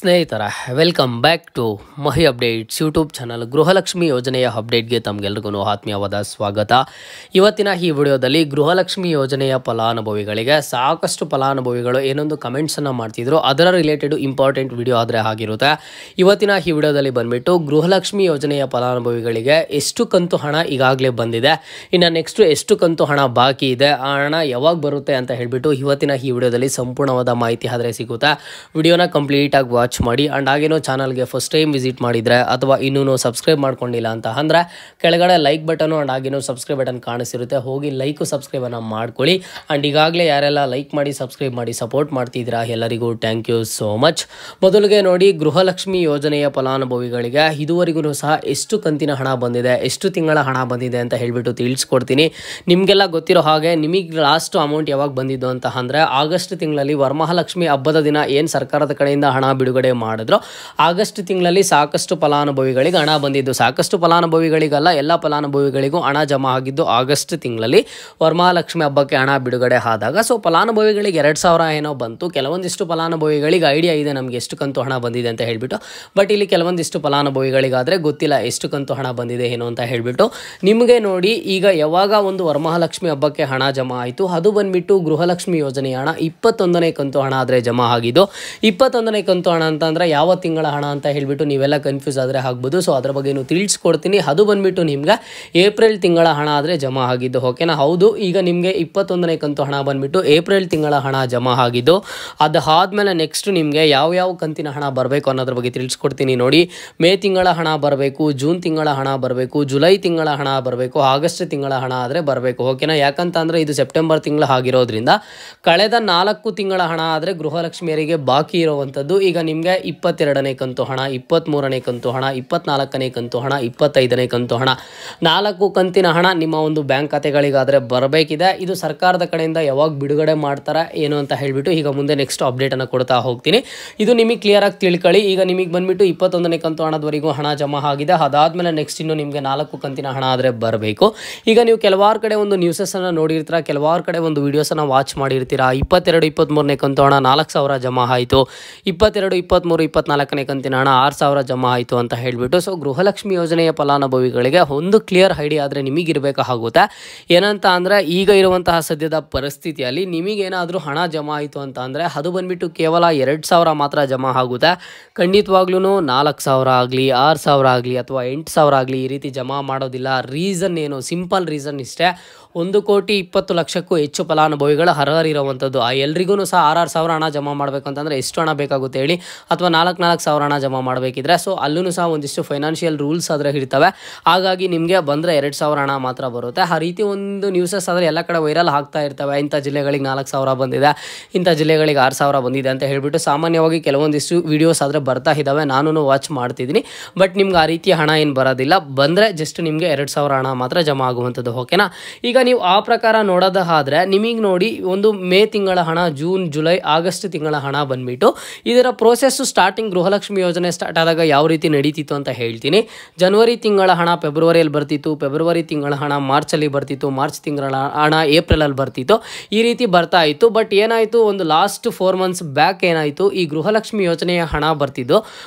ಸ್ನೇಹಿತರ welcome back to Mahi updates YouTube channel. Gruhalakshmi ಯೋಜನೆಯ ಅಪ್ಡೇಟ್ಗೆ ತಮಗೆಲ್ಲರಿಗೂ ಆತ್ಮೀಯವಾದ ಸ್ವಾಗತ. ಇವತ್ತಿನ ಈ ವಿಡಿಯೋದಲ್ಲಿ ಗೃಹಲಕ್ಷ್ಮಿ ಯೋಜನೆಯ ಫಲಾನುಭವಿಗಳಿಗೆ ಸಾಕಷ್ಟು ಫಲಾನುಭವಿಗಳು ಏನೊಂದು ಕಮೆಂಟ್ಸನ್ನು ಮಾಡ್ತಿದ್ರು, ಅದರ ರಿಲೇಟೆಡ್ ಇಂಪಾರ್ಟೆಂಟ್ ವಿಡಿಯೋ ಆದರೆ ಆಗಿರುತ್ತೆ. ಇವತ್ತಿನ ಈ ವಿಡಿಯೋದಲ್ಲಿ ಬಂದುಬಿಟ್ಟು ಗೃಹಲಕ್ಷ್ಮಿ ಯೋಜನೆಯ ಫಲಾನುಭವಿಗಳಿಗೆ ಎಷ್ಟು ಕಂತು ಹಣ ಈಗಾಗಲೇ ಬಂದಿದೆ, ಇನ್ನು ನೆಕ್ಸ್ಟ್ ಎಷ್ಟು ಕಂತು ಹಣ ಬಾಕಿ ಇದೆ, ಆ ಹಣ ಯಾವಾಗ ಬರುತ್ತೆ ಅಂತ ಹೇಳಿಬಿಟ್ಟು ಇವತ್ತಿನ ಈ ವಿಡಿಯೋದಲ್ಲಿ ಸಂಪೂರ್ಣವಾದ ಮಾಹಿತಿ ಆದರೆ ಸಿಗುತ್ತೆ. ವಿಡಿಯೋನ ಕಂಪ್ಲೀಟ್ ಆಗಿ ವಾಚ್ ಮಾಡಿ. ಅಂಡ್ ಹಾಗೇನೋ ಚಾನಲ್ಗೆ ಫಸ್ಟ್ ಟೈಮ್ ವಿಸಿಟ್ ಮಾಡಿದರೆ ಅಥವಾ ಇನ್ನೂ ಸಬ್ಸ್ಕ್ರೈಬ್ ಮಾಡ್ಕೊಂಡಿಲ್ಲ ಅಂತ ಅಂದರೆ ಕೆಳಗಡೆ ಲೈಕ್ ಬಟನು ಅಂಡ್ ಹಾಗೇನೋ ಸಬ್ಸ್ಕ್ರೈಬ್ ಬಟನ್ ಕಾಣಿಸಿರುತ್ತೆ, ಹೋಗಿ ಲೈಕು ಸಬ್ಸ್ಕ್ರೈಬನ್ನು ಮಾಡ್ಕೊಳ್ಳಿ. ಅಂಡ್ ಈಗಾಗಲೇ ಯಾರೆಲ್ಲ ಲೈಕ್ ಮಾಡಿ ಸಬ್ಸ್ಕ್ರೈಬ್ ಮಾಡಿ ಸಪೋರ್ಟ್ ಮಾಡ್ತಿದ್ದೀರಾ ಎಲ್ಲರಿಗೂ ಥ್ಯಾಂಕ್ ಯು ಸೋ ಮಚ್. ಮೊದಲಿಗೆ ನೋಡಿ, ಗೃಹಲಕ್ಷ್ಮಿ ಯೋಜನೆಯ ಫಲಾನುಭವಿಗಳಿಗೆ ಇದುವರೆಗೂ ಸಹ ಎಷ್ಟು ಕಂತಿನ ಹಣ ಬಂದಿದೆ, ಎಷ್ಟು ತಿಂಗಳ ಹಣ ಬಂದಿದೆ ಅಂತ ಹೇಳಿಬಿಟ್ಟು ತಿಳಿಸ್ಕೊಡ್ತೀನಿ. ನಿಮಗೆಲ್ಲ ಗೊತ್ತಿರೋ ಹಾಗೆ ನಿಮಗೆ ಲಾಸ್ಟ್ ಅಮೌಂಟ್ ಯಾವಾಗ ಬಂದಿದ್ದು ಅಂತ ಅಂದರೆ ಆಗಸ್ಟ್ ತಿಂಗಳಲ್ಲಿ ವರಮಹಾಲಕ್ಷ್ಮಿ ಹಬ್ಬದ ದಿನ ಏನು ಸರ್ಕಾರದ ಕಡೆಯಿಂದ ಹಣ ಬಿಡುಗಡೆ ಮಾಡಿದ್ರು, ಆಗಸ್ಟ್ ತಿಂಗಳಲ್ಲಿ ಸಾಕಷ್ಟು ಫಲಾನುಭವಿಗಳಿಗೆ ಹಣ ಬಂದಿದ್ದು. ಸಾಕಷ್ಟು ಫಲಾನುಭವಿಗಳಿಗಲ್ಲ, ಎಲ್ಲ ಫಲಾನುಭವಿಗಳಿಗೂ ಹಣ ಜಮಾ ಆಗಿದ್ದು ಆಗಸ್ಟ್ ತಿಂಗಳಲ್ಲಿ ವರಮಹಾಲಕ್ಷ್ಮಿ ಹಬ್ಬಕ್ಕೆ ಹಣ ಬಿಡುಗಡೆ ಆದಾಗ. ಸೊ ಫಲಾನುಭವಿಗಳಿಗೆ 2,000 ಏನೋ ಬಂತು. ಕೆಲವೊಂದಿಷ್ಟು ಫಲಾನುಭವಿಗಳಿಗೆ ಐಡಿಯಾ ಇದೆ ನಮಗೆ ಎಷ್ಟು ಕಂತು ಹಣ ಬಂದಿದೆ ಅಂತ ಹೇಳಿಬಿಟ್ಟು, ಬಟ್ ಇಲ್ಲಿ ಕೆಲವೊಂದಿಷ್ಟು ಫಲಾನುಭವಿಗಳಿಗಾದರೆ ಗೊತ್ತಿಲ್ಲ ಎಷ್ಟು ಕಂತು ಹಣ ಬಂದಿದೆ ಏನು ಅಂತ ಹೇಳಿಬಿಟ್ಟು. ನಿಮಗೆ ನೋಡಿ, ಈಗ ಯಾವಾಗ ಒಂದು ವರಮಹಾಲಕ್ಷ್ಮಿ ಹಬ್ಬಕ್ಕೆ ಹಣ ಜಮಾ ಆಯಿತು, ಅದು ಬಂದುಬಿಟ್ಟು ಗೃಹಲಕ್ಷ್ಮಿ ಯೋಜನೆಯ ಹಣ 21ನೇ ಕಂತು ಹಣ ಆದರೆ ಜಮಾ ಆಗಿದ್ದು. 21ನೇ ಕಂತು ಹಣ ಅಂತಂದರೆ ಯಾವ ತಿಂಗಳ ಹಣ ಅಂತ ಹೇಳಿಬಿಟ್ಟು ನೀವೆಲ್ಲ ಕನ್ಫ್ಯೂಸ್ ಆದರೆ ಆಗ್ಬೋದು. ಸೊ ಅದ್ರ ಬಗ್ಗೆ ತಿಳಿಸ್ಕೊಡ್ತೀನಿ. ಅದು ಬಂದುಬಿಟ್ಟು ನಿಮ್ಗೆ ಏಪ್ರಿಲ್ ತಿಂಗಳ ಹಣ ಆದರೆ ಜಮಾ ಆಗಿದ್ದು. ಓಕೆನಾ? ಹೌದು, ಈಗ ನಿಮಗೆ 21ನೇ ಕಂತು ಹಣ ಬಂದುಬಿಟ್ಟು ಏಪ್ರಿಲ್ ತಿಂಗಳ ಹಣ ಜಮಾ ಆಗಿದ್ದು. ಅದಾದಮೇಲೆ ನೆಕ್ಸ್ಟ್ ನಿಮಗೆ ಯಾವ ಕಂತಿನ ಹಣ ಬರಬೇಕು ಅನ್ನೋದ್ರ ಬಗ್ಗೆ ತಿಳಿಸ್ಕೊಡ್ತೀನಿ. ನೋಡಿ, ಮೇ ತಿಂಗಳ ಹಣ ಬರಬೇಕು, ಜೂನ್ ತಿಂಗಳ ಹಣ ಬರಬೇಕು, ಜುಲೈ ತಿಂಗಳ ಹಣ ಬರಬೇಕು, ಆಗಸ್ಟ್ ತಿಂಗಳ ಹಣ ಆದರೆ ಬರಬೇಕು. ಓಕೆನಾ? ಯಾಕಂತ ಅಂದರೆ ಇದು ಸೆಪ್ಟೆಂಬರ್ ತಿಂಗಳ ಆಗಿರೋದ್ರಿಂದ ಕಳೆದ 4 ತಿಂಗಳ ಹಣ ಆದರೆ ಗೃಹಲಕ್ಷ್ಮಿಯರಿಗೆ ಬಾಕಿ ಇರುವಂಥದ್ದು. ಈಗ ನಿಮಗೆ 22ನೇ ಕಂತು ಹಣ, 23ನೇ ಕಂತು ಹಣ, 24ನೇ ಕಂತು ಹಣ, 25ನೇ ಕಂತು ಹಣ, 4 ಕಂತಿನ ಹಣ ನಿಮ್ಮ ಒಂದು ಬ್ಯಾಂಕ್ ಖಾತೆಗಳಿಗಾದರೆ ಬರಬೇಕಿದೆ. ಇದು ಸರ್ಕಾರದ ಕಡೆಯಿಂದ ಯಾವಾಗ ಬಿಡುಗಡೆ ಮಾಡ್ತಾರೆ ಏನು ಅಂತ ಹೇಳಿಬಿಟ್ಟು ಈಗ ಮುಂದೆ ನೆಕ್ಸ್ಟ್ ಅಪ್ಡೇಟನ್ನು ಕೊಡ್ತಾ ಹೋಗ್ತೀನಿ. ಇದು ನಿಮಗೆ ಕ್ಲಿಯರಾಗಿ ತಿಳ್ಕೊಳ್ಳಿ. ಈಗ ನಿಮಗೆ ಬಂದುಬಿಟ್ಟು 21ನೇ ಕಂತು ಹಣದವರೆಗೂ ಹಣ ಜಮಾ ಆಗಿದೆ. ಅದಾದಮೇಲೆ ನೆಕ್ಸ್ಟ್ ಇನ್ನು ನಿಮಗೆ 4 ಕಂತಿನ ಹಣ ಆದರೆ ಬರಬೇಕು. ಈಗ ನೀವು ಕೆಲವಾರು ಕಡೆ ಒಂದು ನ್ಯೂಸಸ್ಸನ್ನು ನೋಡಿರ್ತೀರ, ಕೆಲವಾರು ಕಡೆ ಒಂದು ವೀಡಿಯೋಸನ್ನು ವಾಚ್ ಮಾಡಿರ್ತೀರಾ. 22, 23ನೇ ಕಂತು ಹಣ 4,000 ಜಮಾ ಆಯಿತು, 22, 23, 24ನೇ ಕಂತಿನ ಹಣ 6,000 ಜಮಾ ಆಯಿತು ಅಂತ ಹೇಳಿಬಿಟ್ಟು. ಸೊ ಗೃಹಲಕ್ಷ್ಮಿ ಯೋಜನೆಯ ಫಲಾನುಭವಿಗಳಿಗೆ ಒಂದು ಕ್ಲಿಯರ್ ಐಡಿಯಾ ಆದರೆ ನಿಮಗಿರಬೇಕಾಗುತ್ತೆ. ಏನಂತ ಅಂದರೆ ಈಗ ಇರುವಂತಹ ಸದ್ಯದ ಪರಿಸ್ಥಿತಿಯಲ್ಲಿ ನಿಮಗೇನಾದರೂ ಹಣ ಜಮಾ ಆಯಿತು ಅಂತ ಅಂದರೆ ಅದು ಬಂದುಬಿಟ್ಟು ಕೇವಲ 2,000 ಮಾತ್ರ ಜಮಾ ಆಗುತ್ತೆ. ಖಂಡಿತವಾಗ್ಲೂ 4,000 ಆಗಲಿ, 6,000 ಆಗಲಿ ಅಥವಾ 8,000 ಆಗಲಿ ಈ ರೀತಿ ಜಮಾ ಮಾಡೋದಿಲ್ಲ. ರೀಸನ್ ಏನು? ಸಿಂಪಲ್ ರೀಸನ್ ಇಷ್ಟೇ. 1,20,00,000ಕ್ಕೂ ಹೆಚ್ಚು ಫಲಾನುಭವಿಗಳ ಅರ್ಹರಿರುವಂಥದ್ದು. ಆ ಎಲ್ರಿಗೂ ಸಹ 6,000 ಹಣ ಜಮಾ ಮಾಡಬೇಕು ಅಂತಂದರೆ ಎಷ್ಟು ಹಣ ಬೇಕಾಗುತ್ತೆ ಹೇಳಿ? ಅಥವಾ 4,000 ಹಣ ಜಮಾ ಮಾಡಬೇಕಿದ್ರೆ ಸೊ ಅಲ್ಲೂ ಸಹ ಒಂದಿಷ್ಟು ಫೈನಾನ್ಷಿಯಲ್ ರೂಲ್ಸ್ ಆದರೆ ಇರ್ತವೆ. ಹಾಗಾಗಿ ನಿಮಗೆ ಬಂದರೆ 2,000 ಹಣ ಮಾತ್ರ ಬರುತ್ತೆ. ಆ ರೀತಿ ಒಂದು ನ್ಯೂಸಸ್ ಆದರೆ ಎಲ್ಲ ಕಡೆ ವೈರಲ್ ಆಗ್ತಾ ಇರ್ತವೆ. ಇಂಥ ಜಿಲ್ಲೆಗಳಿಗೆ 4,000 ಬಂದಿದೆ, ಇಂಥ ಜಿಲ್ಲೆಗಳಿಗೆ 6,000 ಬಂದಿದೆ ಅಂತ ಹೇಳಿಬಿಟ್ಟು ಸಾಮಾನ್ಯವಾಗಿ ಕೆಲವೊಂದಿಷ್ಟು ವೀಡಿಯೋಸ್ ಆದರೆ ಬರ್ತಾ ಇದ್ದಾವೆ. ನಾನು ವಾಚ್ ಮಾಡ್ತಿದ್ದೀನಿ. ಬಟ್ ನಿಮ್ಗೆ ಆ ರೀತಿಯ ಹಣ ಏನು ಬರೋದಿಲ್ಲ. ಬಂದರೆ ಜಸ್ಟ್ ನಿಮಗೆ 2,000 ಹಣ ಮಾತ್ರ ಜಮಾ ಆಗುವಂಥದ್ದು. ಓಕೆನಾ? ಈಗ ನೀವು ಆ ಪ್ರಕಾರ ನೋಡೋದಾದರೆ ನಿಮಗೆ ನೋಡಿ, ಒಂದು ಮೇ ತಿಂಗಳ ಹಣ, ಜೂನ್, ಜುಲೈ, ಆಗಸ್ಟ್ ತಿಂಗಳ ಹಣ ಬಂದುಬಿಟ್ಟು ಇದರ ಪ್ರೋಸೆಸ್ಸು ಸ್ಟಾರ್ಟಿಂಗ್ ಗೃಹಲಕ್ಷ್ಮಿ ಯೋಜನೆ ಸ್ಟಾರ್ಟ್ ಆದಾಗ ಯಾವ ರೀತಿ ನಡೀತಿತ್ತು ಅಂತ ಹೇಳ್ತೀನಿ. ಜನವರಿ ತಿಂಗಳ ಹಣ ಫೆಬ್ರವರಿಯಲ್ಲಿ ಬರ್ತಿತ್ತು, ಫೆಬ್ರವರಿ ತಿಂಗಳ ಹಣ ಮಾರ್ಚಲ್ಲಿ ಬರ್ತಿತ್ತು, ಮಾರ್ಚ್ ತಿಂಗಳ ಹಣ ಏಪ್ರಿಲಲ್ಲಿ ಬರ್ತಿತ್ತು. ಈ ರೀತಿ ಬರ್ತಾ ಇತ್ತು. ಬಟ್ ಏನಾಯಿತು, ಒಂದು ಲಾಸ್ಟ್ 4 ಮಂತ್ಸ್ ಬ್ಯಾಕ್ ಏನಾಯಿತು, ಈ ಗೃಹಲಕ್ಷ್ಮಿ ಯೋಜನೆಯ ಹಣ ಬರ್ತಿದ್ದು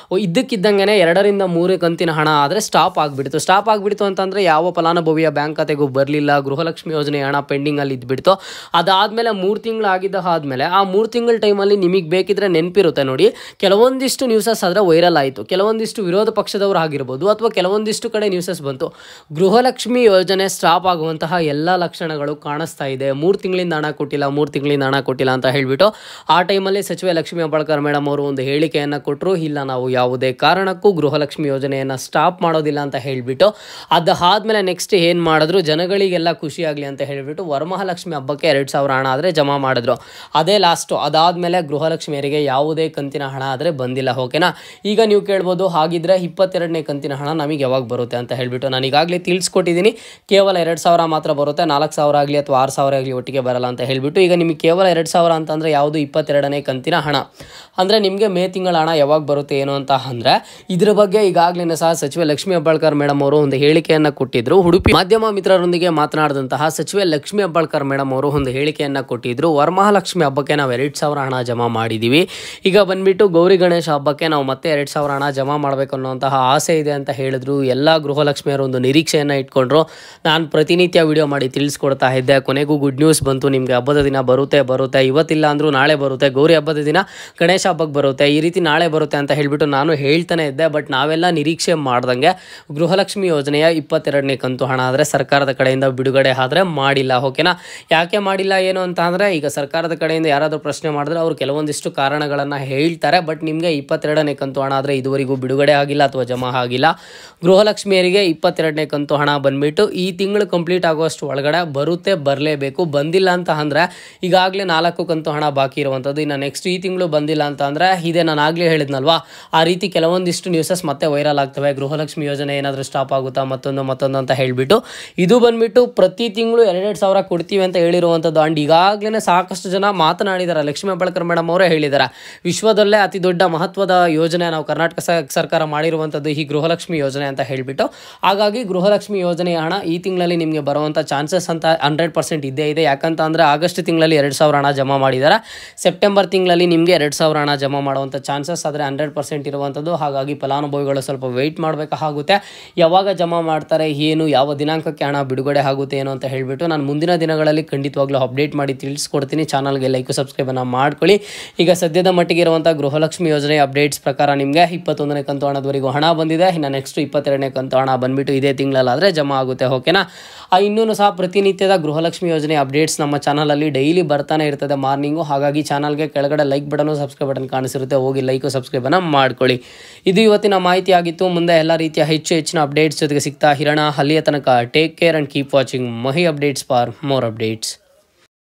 ಇದ್ದಕ್ಕಿದ್ದಂಗೆ 2ರಿಂದ 3 ಕಂತಿನ ಹಣ ಆದರೆ ಸ್ಟಾಪ್ ಆಗಿಬಿಡ್ತು ಅಂತಂದರೆ ಯಾವ ಫಲಾನುಭವಿಯ ಬ್ಯಾಂಕ್ ಖಾತೆಗೂ ಬರಲಿಲ್ಲ. ಗೃಹಲಕ್ಷ್ಮಿ ಯೋಜನೆಯ ಹಣ ಪೆಂಡಿಂಗಲ್ಲಿ ಇದ್ಬಿಡ್ತು. ಅದಾದಮೇಲೆ 3 ತಿಂಗಳು ಆದಮೇಲೆ ಆ 3 ತಿಂಗಳ ಟೈಮಲ್ಲಿ ನಿಮಗೆ ಬೇಕಿದ್ರೆ ನೆನಪಿರುತ್ತೆ ನೋಡಿ, ಕೆಲವೊಂದಿಷ್ಟು ನ್ಯೂಸಸ್ ಆದರೆ ವೈರಲ್ ಆಯಿತು. ಕೆಲವೊಂದಿಷ್ಟು ವಿರೋಧ ಪಕ್ಷದವರು ಆಗಿರ್ಬೋದು ಅಥವಾ ಕೆಲವೊಂದಿಷ್ಟು ಕಡೆ ನ್ಯೂಸಸ್ ಬಂತು, ಗೃಹಲಕ್ಷ್ಮಿ ಯೋಜನೆ ಸ್ಟಾಪ್ ಆಗುವಂತಹ ಎಲ್ಲ ಲಕ್ಷಣಗಳು ಕಾಣಿಸ್ತಾ ಇದೆ, 3 ತಿಂಗಳಿಂದ ಹಣ ಕೊಟ್ಟಿಲ್ಲ ಅಂತ ಹೇಳಿಬಿಟ್ಟು ಆ ಟೈಮಲ್ಲಿ ಸಚಿವೆ ಲಕ್ಷ್ಮೀ ಹೆಬ್ಬಾಳ್ಕರ್ ಮೇಡಮ್ ಅವರು ಒಂದು ಹೇಳಿಕೆಯನ್ನು ಕೊಟ್ಟರು. ಇಲ್ಲ, ನಾವು ಯಾವುದೇ ಕಾರಣಕ್ಕೂ ಗೃಹಲಕ್ಷ್ಮಿ ಯೋಜನೆಯನ್ನು ಸ್ಟಾಪ್ ಮಾಡೋದಿಲ್ಲ ಅಂತ ಹೇಳಿಬಿಟ್ಟು. ಅದಾದಮೇಲೆ ನೆಕ್ಸ್ಟ್ ಏನು ಮಾಡಿದ್ರು, ಜನಗಳಿಗೆಲ್ಲ ಖುಷಿಯಾಗಲಿ ಅಂತ ಹೇಳಿಬಿಟ್ಟು ವರಮಹಾಲಕ್ಷ್ಮಿ ಹಬ್ಬಕ್ಕೆ 2,000 ಹಣ ಆದರೆ ಜಮಾ ಮಾಡಿದ್ರು. ಅದೇ ಲಾಸ್ಟು. ಅದಾದಮೇಲೆ ಗೃಹಲಕ್ಷ್ಮಿಯರಿಗೆ ಯಾವುದೇ ಕಂತಿನ ಹಣ ಆದರೆ ಬಂದಿಲ್ಲ. ಓಕೆನಾ? ಈಗ ನೀವು ಕೇಳ್ಬೋದು, ಹಾಗಿದ್ರೆ 22ನೇ ಕಂತಿನ ಹಣ ನಮಗೆ ಯಾವಾಗ ಬರುತ್ತೆ ಅಂತ ಹೇಳಿಬಿಟ್ಟು. ನಾನು ಈಗಾಗಲೇ ತಿಳಿಸ್ಕೊಟ್ಟಿದ್ದೀನಿ, ಕೇವಲ 2,000 ಮಾತ್ರ ಬರುತ್ತೆ. 4,000 ಆಗಲಿ ಅಥವಾ 6,000 ಆಗಲಿ ಒಟ್ಟಿಗೆ ಬರಲ್ಲ ಅಂತ ಹೇಳಿಬಿಟ್ಟು. ಈಗ ನಿಮಗೆ ಕೇವಲ 2,000 ಅಂತಂದರೆ ಯಾವುದು 22ನೇ ಕಂತಿನ ಹಣ ಅಂದರೆ ನಿಮಗೆ ಮೇ ತಿಂಗಳ ಹಣ ಯಾವಾಗ ಬರುತ್ತೆ ಏನು ಅಂತ ಅಂದರೆ ಇದ್ರ ಬಗ್ಗೆ ಈಗಾಗಲೇ ಸಹ ಸಚಿವೆ ಲಕ್ಷ್ಮೀ ಹೆಬ್ಬಾಳ್ಕರ್ ಮೇಡಮ್ ಅವರು ಒಂದು ಹೇಳಿಕೆಯನ್ನು ಕೊಟ್ಟಿದ್ದರು. ಉಡುಪಿ ಮಾಧ್ಯಮ ಮಿತ್ರರೊಂದಿಗೆ ಮಾತನಾಡಿದಂತಹ ಸಚಿವೆ ಲಕ್ಷ್ಮೀ ಹೆಬ್ಬಾಳ್ಕರ್ ಮೇಡಮ್ ಅವರು ಒಂದು ಹೇಳಿಕೆಯನ್ನು ಕೊಟ್ಟಿದ್ದರು. ವರಮಹಾಲಕ್ಷ್ಮಿ ಹಬ್ಬಕ್ಕೆ ನಾವು 2,000 ಹಣ ಜಮಾ ಮಾಡಿದ್ದೀವಿ. ಈಗ ಬಂದುಬಿಟ್ಟು ಗೌರಿ ಗಣೇಶ ಹಬ್ಬಕ್ಕೆ ನಾವು ಮತ್ತೆ 2,000 ಹಣ ಜಮಾ ಮಾಡಬೇಕು ಅನ್ನೋಂತಹ ಆಸೆ ಇದೆ ಅಂತ ಹೇಳಿದ್ರು. ಎಲ್ಲ ಗೃಹಲಕ್ಷ್ಮಿಯವರು ಒಂದು ನಿರೀಕ್ಷೆಯನ್ನು ಇಟ್ಕೊಂಡ್ರು. ನಾನು ಪ್ರತಿನಿತ್ಯ ವಿಡಿಯೋ ಮಾಡಿ ತಿಳಿಸ್ಕೊಡ್ತಾ ಇದ್ದೆ. ಕೊನೆಗೂ ಗುಡ್ ನ್ಯೂಸ್ ಬಂತು. ನಿಮಗೆ ಹಬ್ಬದ ದಿನ ಬರುತ್ತೆ ಇವತ್ತಿಲ್ಲ ಅಂದರೂ ನಾಳೆ ಬರುತ್ತೆ. ಗೌರಿ ಹಬ್ಬದ ದಿನ ಗಣೇಶ ಹಬ್ಬಕ್ಕೆ ಬರುತ್ತೆ, ಈ ರೀತಿ ನಾಳೆ ಬರುತ್ತೆ ಅಂತ ಹೇಳಿಬಿಟ್ಟು ನಾನು ಹೇಳ್ತಾನೆ ಇದ್ದೆ. ಬಟ್ ನಾವೆಲ್ಲ ನಿರೀಕ್ಷೆ ಮಾಡ್ದಂಗೆ ಗೃಹಲಕ್ಷ್ಮಿ ಯೋಜನೆಯ 22ನೇ ಕಂತು ಹಣ ಆದರೆ ಸರ್ಕಾರದ ಕಡೆಯಿಂದ ಬಿಡುಗಡೆ ಆದರೆ ಮಾಡಿಲ್ಲ. ಓಕೆನಾ? ಯಾಕೆ ಮಾಡಿಲ್ಲ ಏನು ಅಂತ ಅಂದರೆ, ಈಗ ಸರ್ಕಾರದ ಕಡೆಯಿಂದ ಯಾರಾದರೂ ಪ್ರಶ್ನೆ ಮಾಡಿದ್ರೆ ಅವರು ಕೆಲವೊಂದಿಷ್ಟು ಕಾರಣಗಳನ್ನು ಹೇಳ್ತಾರೆ. ಬಟ್ ನಿಮಗೆ 22ನೇ ಕಂತು ಹಣ ಆದರೆ ಇದುವರೆಗೂ ಬಿಡುಗಡೆ ಆಗಿಲ್ಲ ಅಥವಾ ಜಮಾ ಆಗಿಲ್ಲ. ಗೃಹಲಕ್ಷ್ಮಿಯರಿಗೆ 22ನೇ ಕಂತು ಹಣ ಬಂದುಬಿಟ್ಟು ಈ ತಿಂಗಳು ಕಂಪ್ಲೀಟ್ ಆಗುವಷ್ಟು ಒಳಗಡೆ ಬರುತ್ತೆ, ಬರಲೇಬೇಕು. ಬಂದಿಲ್ಲ ಅಂತ ಅಂದರೆ ಈಗಾಗಲೇ 4 ಕಂತು ಹಣ ಬಾಕಿ ಇರುವಂಥದ್ದು. ಇನ್ನು ನೆಕ್ಸ್ಟ್ ಈ ತಿಂಗಳು ಬಂದಿಲ್ಲ ಅಂತ ಅಂದರೆ ಇದೇ ನಾನು ಆಗಲೇ ಹೇಳಿದ್ನಲ್ವಾ, ಆ ರೀತಿ ಕೆಲವೊಂದಿಷ್ಟು ನ್ಯೂಸಸ್ ಮತ್ತೆ ವೈರಲ್ ಆಗ್ತವೆ. ಗೃಹಲಕ್ಷ್ಮಿ ಯೋಜನೆ ಏನಾದರೂ ಸ್ಟಾಪ್ ಆಗುತ್ತಾ ಮತ್ತೊಂದು ಅಂತ ಹೇಳಿಬಿಟ್ಟು. ಇದು ಬಂದುಬಿಟ್ಟು ಪ್ರತಿ ತಿಂಗಳು 2,000 ಕೊಡ್ತೀವಿ ಅಂತ ಹೇಳಿರುವಂಥದ್ದು. ಆ್ಯಂಡ್ ಈಗಾಗಲೇ ಸಾಕಷ್ಟು ಜನ ಮಾತನಾಡಿದ್ದಾರೆ. ಲಕ್ಷ್ಮೀ ಹೆಬ್ಬಾಳ್ಕರ್ ಮೇಡಮ್ ಅವರೇ ಹೇಳಿದ್ದಾರೆ, ವಿಶ್ವದಲ್ಲೇ ಅತಿ ದೊಡ್ಡ ಮಹತ್ವದ ಯೋಜನೆ ನಾವು ಕರ್ನಾಟಕ ಸರ್ಕಾರ ಮಾಡಿರುವಂಥದ್ದು ಈ ಗೃಹಲಕ್ಷ್ಮಿ ಯೋಜನೆ ಅಂತ ಹೇಳಿಬಿಟ್ಟು. ಹಾಗಾಗಿ ಗೃಹಲಕ್ಷ್ಮಿ ಯೋಜನೆಯ ಹಣ ಈ ತಿಂಗಳಲ್ಲಿ ನಿಮಗೆ ಬರುವಂಥ ಚಾನ್ಸಸ್ ಅಂತ 100% ಇದ್ದೇ ಇದೆ. ಯಾಕಂತ ಅಂದರೆ ಆಗಸ್ಟ್ ತಿಂಗಳಲ್ಲಿ 2,000 ಹಣ ಜಮಾ ಮಾಡಿದ್ದಾರೆ. ಸೆಪ್ಟೆಂಬರ್ ತಿಂಗಳಲ್ಲಿ ನಿಮಗೆ 2,000 ಹಣ ಜಮಾ ಮಾಡುವಂಥ ಚಾನ್ಸಸ್ ಆದರೆ 100% ಇರುವಂಥದ್ದು. ಹಾಗಾಗಿ ಫಲಾನುಭವಿಗಳು ಸ್ವಲ್ಪ ವೆಯ್ಟ್ ಮಾಡಬೇಕಾಗುತ್ತೆ. ಯಾವಾಗ ಜಮಾ ಮಾಡ್ತಾರೆ, ಏನು ಯಾವ ದಿನಾಂಕಕ್ಕೆ ಹಣ ಬಿಡುಗಡೆ ಆಗುತ್ತೆ ಏನು ಅಂತ ಹೇಳಿಬಿಟ್ಟು ನಾನು ಮುಂದಿನ ದಿನಗಳಲ್ಲಿ ಖಂಡಿತವಾಗ್ಲೂ ಅಪ್ಡೇಟ್ ಮಾಡಿ ತಿಳಿಸ್ಕೊಡ್ತೀನಿ. ಚಾನಲ್ಗೆ ಲೈಕ್ ಸಬ್ಸ್ಕ್ರೈಬನ್ನು ಮಾಡ್ಕೊಳ್ಳಿ. ಈಗ ಸದ್ಯದ ಮಟ್ಟಿಗೆ ಇರುವಂಥ ಗೃಹಲಕ್ಷ್ಮಿ ಯೋಜನೆ ಅಪ್ಡೇಟ್ಸ್ ಪ್ರಕಾರ ನಿಮಗೆ 21ನೇ ಕಂತು ಹಣದವರೆಗೂ ಹಣ ಬಂದಿದೆ. ಇನ್ನು ನೆಕ್ಸ್ಟ್ 22ನೇ ಕಂತು ಹಣ ಬಂದುಬಿಟ್ಟು ಇದೇ ತಿಂಗಳಲ್ಲಾದರೆ ಜಮಾ ಆಗುತ್ತೆ. ಓಕೆನಾ? ಇನ್ನೂ ಸಹ ಪ್ರತಿನಿತ್ಯದ ಗೃಹಲಕ್ಷ್ಮಿ ಯೋಜನೆ ಅಪ್ಡೇಟ್ಸ್ ನಮ್ಮ ಚಾನಲಲ್ಲಿ ಡೈಲಿ ಬರ್ತಾನೆ ಇರ್ತದೆ ಮಾರ್ನಿಂಗು. ಹಾಗಾಗಿ ಚಾನಲ್ಗೆ ಕೆಳಗಡೆ ಲೈಕ್ ಬಟನು ಸಬ್ಸ್ಕ್ರೈಬ್ ಬಟನ್ ಕಾಣಿಸಿರುತ್ತೆ, ಹೋಗಿ ಲೈಕ್ ಸಬ್ಸ್ಕ್ರೈಬನ್ನು ಮಾಡ್ಕೊಳ್ಳಿ. ಇದು ಇವತ್ತಿನ ಮಾಹಿತಿ ಆಗಿತ್ತು. ಮುಂದೆ ಎಲ್ಲ ರೀತಿಯ ಹೆಚ್ಚಿನ ಅಪ್ಡೇಟ್ಸ್ ಜೊತೆಗೆ ಸಿಗ್ತಾ ಇರೋಣ. ಅಲ್ಲಿಯ ತನಕ take care and keep watching Mahi updates for more updates.